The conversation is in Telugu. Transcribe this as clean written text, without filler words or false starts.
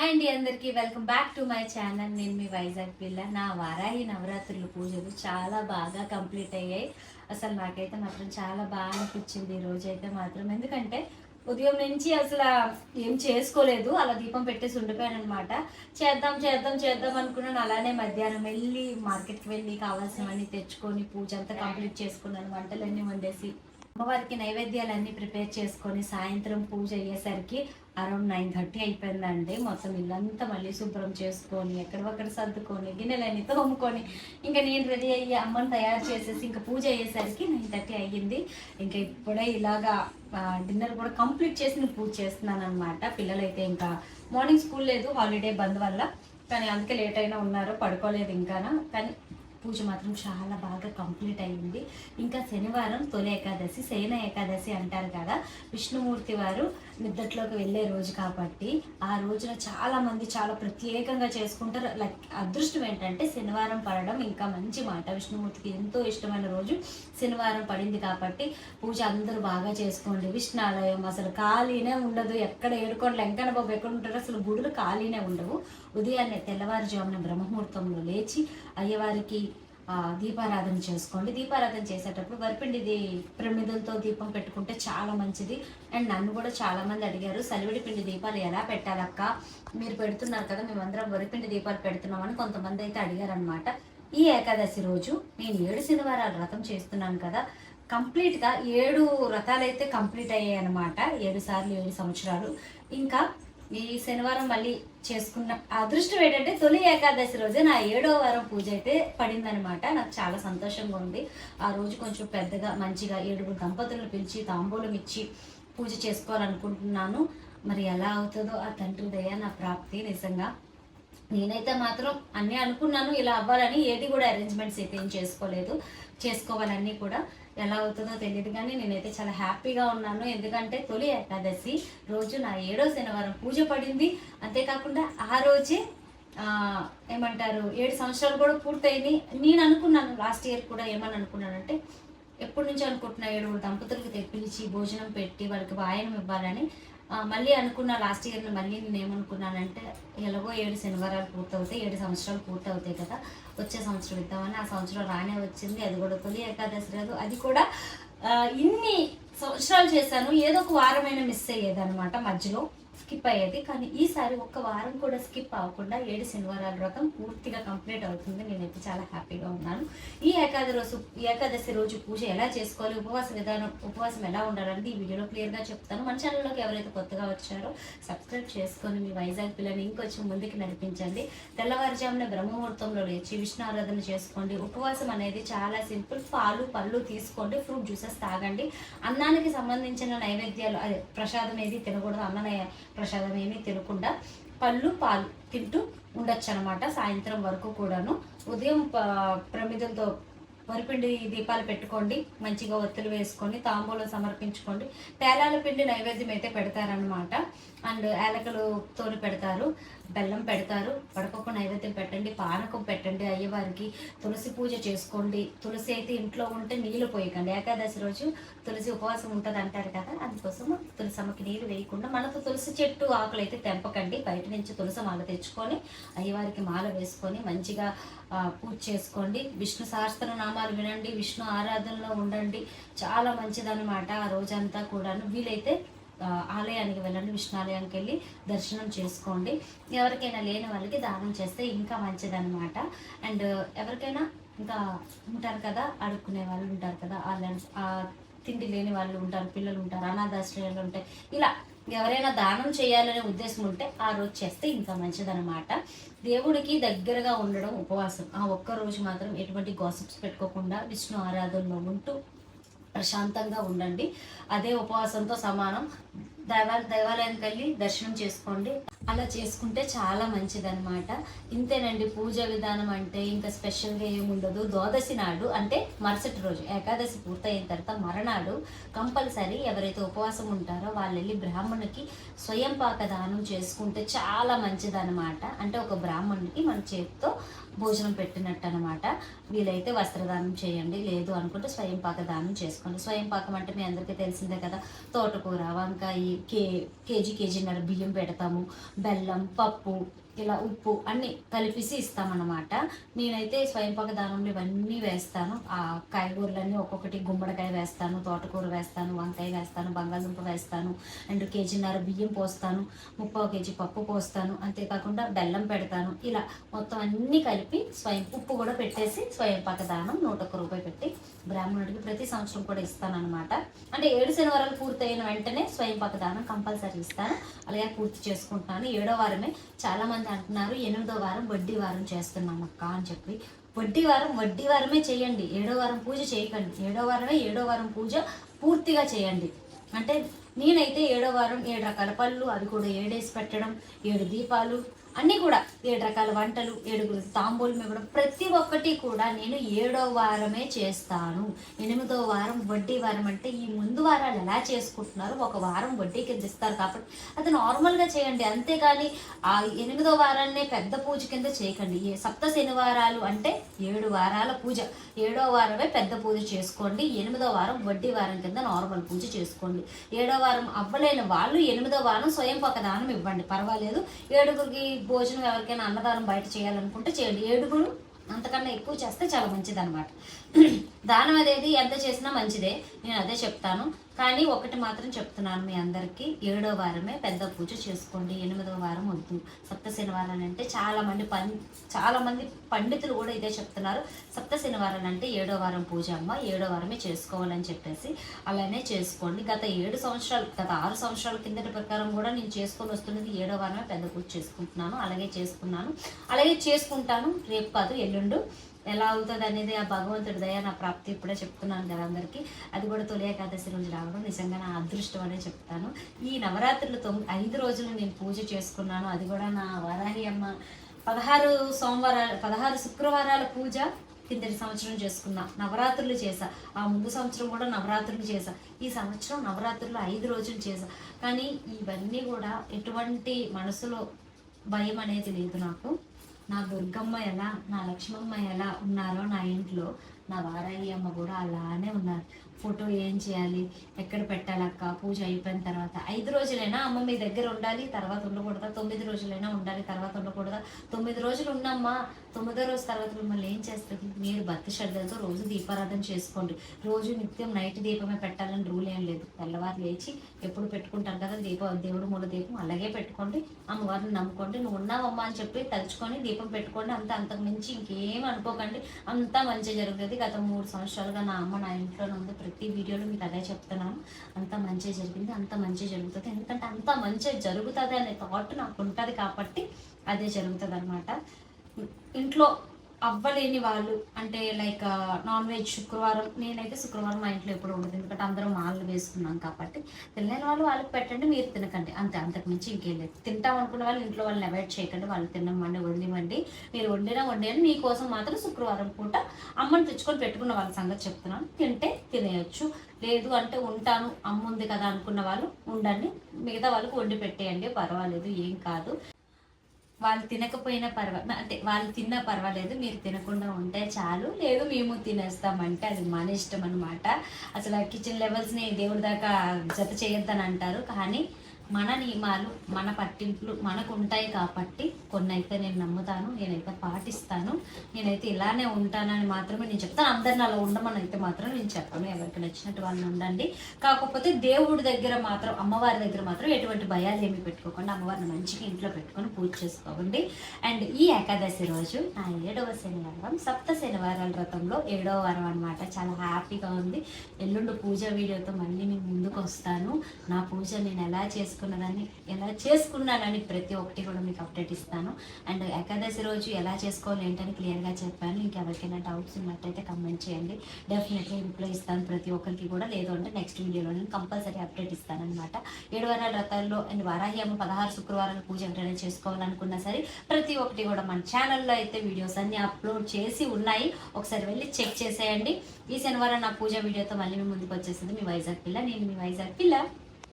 హాయ్ అండి, అందరికీ welcome back to my channel. నేను మీ వైజాగ్ పిల్ల. నా వారాహి నవరాత్రుల పూజలు చాలా బాగా కంప్లీట్ అయ్యాయి. అసలు నాకైతే మాత్రం చాలా బాగా అనిపించింది ఈ రోజైతే మాత్రం. ఎందుకంటే ఉదయం నుంచి అసలు ఏం చేసుకోలేదు, అలా దీపం పెట్టేసి ఉండిపోయాను అనమాట. చేద్దాం చేద్దాం చేద్దాం అనుకున్నాను. అలానే మధ్యాహ్నం వెళ్ళి మార్కెట్కి వెళ్ళి కావాల్సినవన్నీ తెచ్చుకొని పూజ అంతా కంప్లీట్ చేసుకున్నాను. వంటలన్నీ వండేసి అమ్మవారికి నైవేద్యాలన్నీ ప్రిపేర్ చేసుకొని సాయంత్రం పూజ అయ్యేసరికి అరౌండ్ 9:30 అయిపోయిందండి. మొత్తం ఇల్లంతా మళ్ళీ శుభ్రం చేసుకొని ఎక్కడొక్కడ సర్దుకొని గిన్నెలన్నీ తోముకొని ఇంకా నేను రెడీ అయ్యి అమ్మని తయారు చేసేసి ఇంకా పూజ అయ్యేసరికి 9:30 అయ్యింది. ఇంకా ఇప్పుడే ఇలాగా డిన్నర్ కూడా కంప్లీట్ చేసి నేను పూజ చేస్తున్నాను అనమాట. పిల్లలైతే ఇంకా మార్నింగ్ స్కూల్ లేదు, హాలిడే బంద్ వల్ల, కానీ అందుకే లేట్ అయినా ఉన్నారు, పడుకోలేదు ఇంకానా. కానీ పూజ మాత్రం చాలా బాగా కంప్లీట్ అయ్యింది. ఇంకా శనివారం తొలి ఏకాదశి, శయన ఏకాదశి అంటారు కదా, విష్ణుమూర్తి వారు నిద్దట్లోకి వెళ్ళే రోజు కాబట్టి ఆ రోజున చాలా మంది చాలా ప్రత్యేకంగా చేసుకుంటారు. లైక్ అదృష్టం ఏంటంటే శనివారం పడడం ఇంకా మంచి మాట. విష్ణుమూర్తికి ఎంతో ఇష్టమైన రోజు శనివారం పడింది కాబట్టి పూజ అందరూ బాగా చేసుకోండి. విష్ణాలయం అసలు ఖాళీనే ఉండదు. ఎక్కడ ఏడుకోండి వెంకన్న బాబు ఎక్కడ ఉంటారో అసలు గుడులు ఖాళీనే ఉండవు. ఉదయాన్నే తెల్లవారుజామున బ్రహ్మముహూర్తంలో లేచి అయ్యవారికి దీపారాధన చేసుకోండి. దీపారాధన చేసేటప్పుడు వరిపిండి ప్రమిదలతో దీపం పెట్టుకుంటే చాలా మంచిది. అండ్ నన్ను కూడా చాలా మంది అడిగారు, సలివిడి పిండి దీపాలు ఎలా పెట్టాలక్క, మీరు పెడుతున్నారు కదా, మేమందరం వరిపిండి దీపాలు పెడుతున్నామని కొంతమంది అయితే అడిగారు అనమాట. ఈ ఏకాదశి రోజు నేను 7 శనివారాలు వ్రతం చేస్తున్నాను కదా, కంప్లీట్గా 7 వ్రతాలు అయితే కంప్లీట్ అయ్యాయి అనమాట. 7 సార్లు 7 సంవత్సరాలు. ఇంకా ఈ శనివారం మళ్ళీ చేసుకున్న అదృష్టం ఏంటంటే తొలి ఏకాదశి రోజే నా 7వ వారం పూజ అయితే పడిందనమాట. నాకు చాలా సంతోషంగా ఉంది. ఆ రోజు కొంచెం పెద్దగా మంచిగా 7 దంపతులను పిలిచి తాంబూలం ఇచ్చి పూజ చేసుకోవాలనుకుంటున్నాను. మరి ఎలా అవుతుందో ఆ తండ్రి దయ నా ప్రాప్తి. నిజంగా నేనైతే మాత్రం అన్నీ అనుకున్నాను ఇలా అవ్వాలని, ఏది కూడా అరేంజ్మెంట్స్ అయితే ఏం చేసుకోలేదు. చేసుకోవాలన్నీ కూడా ఎలా అవుతుందో తెలియదు, కానీ నేనైతే చాలా హ్యాపీగా ఉన్నాను. ఎందుకంటే తొలి ఏకాదశి రోజు నా 7వ శనివారం పూజ పడింది. అంతేకాకుండా ఆ రోజే ఏమంటారు 7 సంవత్సరాలు కూడా పూర్తయింది. నేను అనుకున్నాను లాస్ట్ ఇయర్ కూడా ఏమని అనుకున్నానంటే, ఎప్పటి నుంచో అనుకుంటున్నా 7 దంపతులకు తెప్పించి భోజనం పెట్టి వాళ్ళకి వాయనం ఇవ్వాలని. మళ్ళీ అనుకున్న లాస్ట్ ఇయర్లో మళ్ళీ నేను ఏమనుకున్నానంటే, ఎలాగో 7 శనివారాలు పూర్తవుతాయి, 7 సంవత్సరాలు పూర్తవుతాయి కదా, వచ్చే సంవత్సరం ఇద్దామని. ఆ సంవత్సరం రానే వచ్చింది. అది కూడా తొలి ఏకాదశి రాదు. అది కూడా ఇన్ని సంవత్సరాలు చేశాను, ఏదో ఒక వారమైనా మిస్ అయ్యేది అనమాట, మధ్యలో స్కిప్ అయ్యేది. కానీ ఈసారి ఒక్క వారం కూడా స్కిప్ అవ్వకుండా 7 శనివారాల వ్రతం పూర్తిగా కంప్లీట్ అవుతుంది. నేనైతే చాలా హ్యాపీగా ఉన్నాను. ఈ ఏకాదశి రోజు పూజ ఎలా చేసుకోవాలి, ఉపవాసం ఎలా ఉండాలంటే ఈ వీడియోలో క్లియర్గా చెప్తాను. మన ఛానల్లోకి ఎవరైతే కొత్తగా వచ్చారో సబ్స్క్రైబ్ చేసుకొని మీ వైజాగ్ పిల్లని ఇంకొంచెం ముందుకు నడిపించండి. తెల్లవారుజామున బ్రహ్మముహూర్తంలో లేచి విష్ణు ఆరాధన చేసుకోండి. ఉపవాసం అనేది చాలా సింపుల్. పాలు పళ్ళు తీసుకోండి, ఫ్రూట్ జ్యూసెస్ తాగండి. అన్నానికి సంబంధించిన నైవేద్యాలు అదే ప్రసాదం ఏది తినకూడదు. ప్రసాదం ఏమీ తినకుండా పళ్ళు పాలు తింటూ ఉండొచ్చు అనమాట సాయంత్రం వరకు కూడాను. ఉదయం ప్రమిదలతో వరిపిండి దీపాలు పెట్టుకోండి, మంచిగా ఒత్తులు వేసుకొని తాంబూలం సమర్పించుకోండి. పేలాల పిండి నైవేద్యం అయితే పెడతారనమాట. అండ్ యాలకులతో పెడతారు, బెల్లం పెడతారు. పడకొక నైవేద్యం పెట్టండి, పానకం పెట్టండి అయ్యవారికి. తులసి పూజ చేసుకోండి. తులసి అయితే ఇంట్లో ఉంటే నీళ్ళు పోయకండి. ఏకాదశి రోజు తులసి ఉపవాసం ఉంటుంది అంటారు కదా, అందుకోసం తులసమ్మకి నీళ్ళు వేయకుండా మనతో తులసి చెట్టు ఆకులు అయితే తెంపకండి. బయట నుంచి తులసి మాల తెచ్చుకొని అయ్యవారికి మాల వేసుకొని మంచిగా పూజ చేసుకోండి. విష్ణు సహస్రనామాలు వినండి, విష్ణు ఆరాధనలో ఉండండి. చాలా మంచిదన్నమాట ఆ రోజంతా కూడాను. వీలైతే ఆలయానికి వెళ్ళండి, విష్ణాలయానికి వెళ్ళి దర్శనం చేసుకోండి. ఎవరికైనా లేని వాళ్ళకి దానం చేస్తే ఇంకా మంచిదన్నమాట. అండ్ ఎవరికైనా ఇంకా ఉంటారు కదా, అడుక్కునే వాళ్ళు ఉంటారు కదా, తిండి లేని వాళ్ళు ఉంటారు, పిల్లలు ఉంటారు, అనాథాశ్రయాలు ఉంటాయి. ఇలా ఎవరైనా దానం చేయాలనే ఉద్దేశం ఉంటే ఆ రోజు చేస్తే ఇంకా మంచిదన్నమాట. దేవుడికి దగ్గరగా ఉండడం ఉపవాసం. ఆ ఒక్కరోజు మాత్రం ఎటువంటి గాసిప్స్ పెట్టుకోకుండా విష్ణు ఆరాధనలో ఉంటూ ప్రశాంతంగా ఉండండి. అదే ఉపవాసంతో సమానం. దేవాలయానికి వెళ్ళి దర్శనం చేసుకోండి. అలా చేసుకుంటే చాలా మంచిదన్నమాట. ఇంతేనండి పూజ విధానం అంటే. ఇంకా స్పెషల్గా ఏముండదు. ద్వాదశి నాడు అంటే మరుసటి రోజు ఏకాదశి పూర్తయిన తర్వాత మరనాడు కంపల్సరీ ఎవరైతే ఉపవాసం ఉంటారో వాళ్ళు వెళ్ళి బ్రాహ్మణునికి స్వయం పాక దానం చేసుకుంటే చాలా మంచిదన్నమాట. అంటే ఒక బ్రాహ్మణునికి మన చేతితో భోజనం పెట్టినట్టు అనమాట. వీలైతే వస్త్రదానం చేయండి, లేదు అనుకుంటే స్వయం పాక దానం చేసుకోండి. స్వయం పాకం అంటే మీ అందరికీ తెలిసిందే కదా, తోటకూర, వంకాయ, కేజీన్నర బియ్యం పెడతాము, బెల్లం, పప్పు, ఇలా ఉప్పు అన్నీ కలిపేసి ఇస్తామన్నమాట. నేనైతే స్వయంపాక దానంలో ఇవన్నీ వేస్తాను. ఆ కాయగూరలన్నీ ఒక్కొక్కటి గుమ్మడికాయ వేస్తాను, తోటకూర వేస్తాను, వంకాయ వేస్తాను, బంగాళదుంప వేస్తాను, అండ్ కేజీన్నర బియ్యం పోస్తాను, 3/4 కేజీ పప్పు పోస్తాను, అంతేకాకుండా బెల్లం పెడతాను. ఇలా మొత్తం అన్నీ కలిపి ఉప్పు కూడా పెట్టేసి స్వయంపాక దానం 101 రూపాయి పెట్టి బ్రాహ్మణుడికి ప్రతి సంవత్సరం కూడా ఇస్తానన్నమాట. అంటే 7 శనివారాలు పూర్తయిన వెంటనే స్వయంపాక దానం కంపల్సరీ ఇస్తాను. అలాగే పూర్తి చేసుకుంటున్నాను. 7వ వారమే. చాలామంది అంటున్నారు 8వ వారం వడ్డీ వారం చేస్తున్నాం అక్క అని చెప్పి. వడ్డీ వారమే చేయండి. 7వ వారం పూజ చేయకండి. 7వ వారం పూజ పూర్తిగా చేయండి. అంటే నేనైతే 7వ వారం 7 రకాల పళ్ళు, అవి కూడా 7 పెట్టడం, 7 దీపాలు అన్నీ కూడా 7 రకాల వంటలు, 7 తాంబూలం ఇవ్వడం, ప్రతి ఒక్కటి కూడా నేను 7వ వారమే చేస్తాను. 8వ వారం వడ్డీ వారం. అంటే ఈ ముందు వారాలు ఎలా చేసుకుంటున్నారు, ఒక వారం వడ్డీ కింద ఇస్తారు కాబట్టి అది నార్మల్గా చేయండి. అంతేగాని ఆ 8వ వారాన్నే పెద్ద పూజ కింద చేయకండి. సప్త శనివారాలు అంటే 7 వారాల పూజ. 7వ వారమే పెద్ద పూజ చేసుకోండి. 8వ వారం వడ్డీ వారం కింద నార్మల్ పూజ చేసుకోండి. 7వ వారం అవ్వలేని వాళ్ళు 8వ వారం స్వయంపాక దానం ఇవ్వండి, పర్వాలేదు. 7గురికి భోజనం, ఎవరికైనా అన్నదానం బయట చేయాలనుకుంటే చేయండి. 7 అంతకన్నా ఎక్కువ చేస్తే చాలా మంచిది అనమాట. దానం అనేది ఎంత చేసినా మంచిదే, నేను అదే చెప్తాను. కానీ ఒకటి మాత్రం చెప్తున్నాను మీ అందరికీ, 7వ వారమే పెద్ద పూజ చేసుకోండి. 8వ వారం వద్దు. సప్త శనివారాలు అంటే చాలా మంది పండితులు కూడా ఇదే చెప్తున్నారు. సప్త శనివారాలు అంటే 7వ వారం పూజ అమ్మ, 7వ వారమే చేసుకోవాలని చెప్పేసి అలానే చేసుకోండి. గత 6 సంవత్సరాల కిందటి ప్రకారం కూడా నేను చేసుకొని వస్తున్నది 7వ వారమే పెద్ద పూజ చేసుకుంటున్నాను. అలాగే చేసుకుంటాను. రేపు కాదు, ఎల్లుండు. ఎలా అవుతుంది అనేది ఆ భగవంతుడి దయ, నా ప్రాప్తి. ఇప్పుడే చెప్తున్నాను కదా అందరికీ. అది కూడా తొలి ఏకాదశి రోజు రావడం నిజంగా నా అదృష్టం అనే చెప్తాను. ఈ నవరాత్రులు 5 రోజులు నేను పూజ చేసుకున్నాను. అది కూడా నా వారాహి అమ్మ 16 శుక్రవారాల పూజ కిందటి సంవత్సరం చేసుకున్నా. నవరాత్రులు చేశా. ఆ ముందు సంవత్సరం కూడా నవరాత్రులు చేశా. ఈ సంవత్సరం నవరాత్రులు 5 రోజులు చేశా. కానీ ఇవన్నీ కూడా ఎటువంటి మనసులో భయం అనేది లేదు నాకు. నా దుర్గమ్మ ఎలా, నా లక్ష్మమ్మ ఎలా ఉన్నారో నా ఇంట్లో, నా వారాహి అమ్మ కూడా అలానే ఉన్నారు. ఫోటో ఏం చేయాలి, ఎక్కడ పెట్టాలక్క, పూజ అయిపోయిన తర్వాత 5 రోజులైనా అమ్మ మీ దగ్గర ఉండాలి, తర్వాత ఉండకూడదా? 9 రోజులైనా ఉండాలి, తర్వాత ఉండకూడదా? 9 రోజులు ఉన్నమ్మా, 9వ రోజు తర్వాత మిమ్మల్ని ఏం చేస్తుంది? మీరు భక్తి శ్రద్ధలతో రోజు దీపారాధన చేసుకోండి. రోజు నిత్యం నైట్ దీపమే పెట్టాలని రూల్ ఏం లేదు. తెల్లవారు లేచి ఎప్పుడు పెట్టుకుంటారు కదా దేవుడు మూల దీపం, అలాగే పెట్టుకోండి. అమ్మవారిని నమ్ముకోండి. నువ్వు ఉన్నావమ్మా అని చెప్పి తలుచుకొని దీపం పెట్టుకోండి. అంతకు మించి ఇంకేం అనుకోకండి. అంతా మంచి జరుగుతుంది. గత 3 సంవత్సరాలుగా నా అమ్మ నా ఇంట్లోనే ఉంది. ప్రతి వీడియోలో మీకు అదే చెప్తున్నాను. అంత మంచి జరిగింది, అంత మంచి జరుగుతుంది. ఎందుకంటే అంత మంచి జరుగుతుంది అనే థాట్ నాకు ఉంటుంది కాబట్టి అదే జరుగుతుంది అనమాట. ఇంట్లో అవ్వలేని వాళ్ళు అంటే లైక్ నాన్ వెజ్ శుక్రవారం, నేనైతే శుక్రవారం మా ఇంట్లో ఎప్పుడు ఉండదు, ఎందుకంటే అందరం మాలలు వేసుకున్నాం కాబట్టి. తినలేని వాళ్ళు వాళ్ళకి పెట్టండి, మీరు తినకండి, అంతే. అంతకు మించి ఇంకేం లేదు. తింటాం అనుకున్న వాళ్ళు ఇంట్లో వాళ్ళని అవాయిడ్ చేయకండి. వాళ్ళు తినమండి, వండివ్వండి. మీరు వండినా మీకోసం మాత్రం శుక్రవారం పూట అమ్మని తెచ్చుకొని పెట్టుకున్న వాళ్ళ సంగతి చెప్తున్నాను. తింటే తినేయచ్చు, లేదు అంటే ఉంటాను అమ్మ ఉంది కదా అనుకున్న వాళ్ళు ఉండండి. మిగతా వాళ్ళకి వండి పెట్టేయండి, పర్వాలేదు, ఏం కాదు. వాళ్ళు తినకపోయినా అంటే వాళ్ళు తిన్నా పర్వాలేదు, మీరు తినకుండా ఉంటే చాలు. లేదు మేము తినేస్తామంటే అది మన ఇష్టం అనమాట. అసలు కిచెన్ లెవెల్స్ని దేవుడి దాకా జత చేయొద్దని అంటారు. కానీ మన నియమాలు, మన పట్టింపులు మనకు ఉంటాయి కాబట్టి కొన్ని అయితే నేను నమ్ముతాను, నేనైతే పాటిస్తాను. నేనైతే ఇలానే ఉంటానని మాత్రమే నేను చెప్తాను. అందరిని అలా ఉండమని అయితే మాత్రం నేను చెప్పను. ఎవరికి నచ్చినట్టు వాళ్ళు ఉండండి. కాకపోతే దేవుడి దగ్గర మాత్రం, అమ్మవారి దగ్గర మాత్రం ఎటువంటి భయాలు ఏమి పెట్టుకోకుండా అమ్మవారిని మంచిగా ఇంట్లో పెట్టుకొని పూజ చేసుకోండి. అండ్ ఈ ఏకాదశి రోజు నా 7వ శనివారం, సప్త శనివారాల వ్రతంలో 7వ వారం అనమాట. చాలా హ్యాపీగా ఉంది. ఎల్లుండి పూజ వీడియోతో మళ్ళీ నేను ముందుకు వస్తాను. నా పూజ నేను ఎలా చేసుకున్నానని ప్రతి ఒక్కటి కూడా మీకు అప్డేట్ ఇస్తాను. అండ్ ఏకాదశి రోజు ఎలా చేసుకోవాలి ఏంటని క్లియర్గా చెప్పాను. ఇంకెవరికైనా డౌట్స్ ఉన్నట్టయితే కమెంట్ చేయండి, డెఫినెట్లీ రిప్లై ఇస్తాను ప్రతి ఒక్కరికి కూడా. లేదు అంటే నెక్స్ట్ వీడియోలో నేను కంపల్సరీ అప్డేట్ ఇస్తాను అనమాట. 7 వారాల వ్రతాల్లో అండ్ వారాహి అమ్మ 16 శుక్రవారాల పూజ ఎవరైనా చేసుకోవాలనుకున్నా సరే ప్రతి ఒక్కటి కూడా మన ఛానల్లో అయితే వీడియోస్ అన్ని అప్లోడ్ చేసి ఉన్నాయి. ఒకసారి వెళ్ళి చెక్ చేసేయండి. ఈ శనివారం నా పూజ వీడియోతో మళ్ళీ మీ ముందుకు వచ్చేసింది మీ వైజాగ్ పిల్ల. నేను మీ వైజాగ్ పిల్ల.